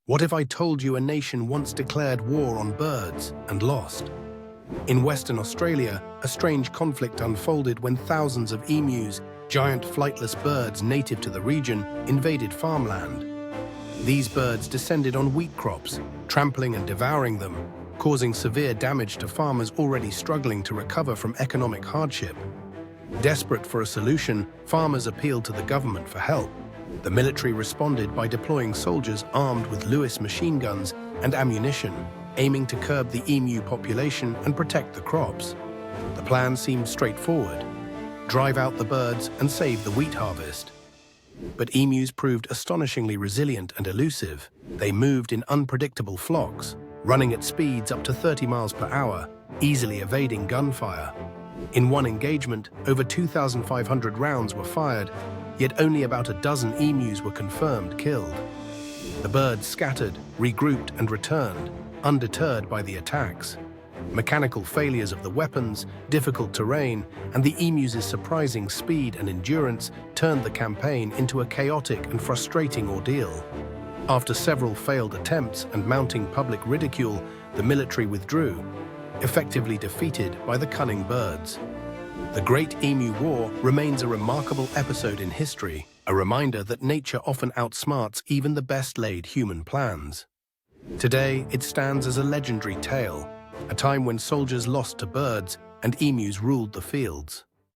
What if I told you a nation once declared war on birds and lost? In Western Australia, a strange conflict unfolded when thousands of emus, giant flightless birds native to the region, invaded farmland. These birds descended on wheat crops, trampling and devouring them, causing severe damage to farmers already struggling to recover from economic hardship. Desperate for a solution, farmers appealed to the government for help. The military responded by deploying soldiers armed with Lewis machine guns and ammunition, aiming to curb the emu population and protect the crops. The plan seemed straightforward: drive out the birds and save the wheat harvest. But emus proved astonishingly resilient and elusive. They moved in unpredictable flocks, running at speeds up to 30 miles per hour, easily evading gunfire. In one engagement, over 2,500 rounds were fired, yet only about a dozen emus were confirmed killed. The birds scattered, regrouped, and returned, undeterred by the attacks. Mechanical failures of the weapons, difficult terrain, and the emus' surprising speed and endurance turned the campaign into a chaotic and frustrating ordeal. After several failed attempts and mounting public ridicule, the military withdrew, effectively defeated by the cunning birds. The Great Emu War remains a remarkable episode in history, a reminder that nature often outsmarts even the best-laid human plans. Today, it stands as a legendary tale, a time when soldiers lost to birds and emus ruled the fields.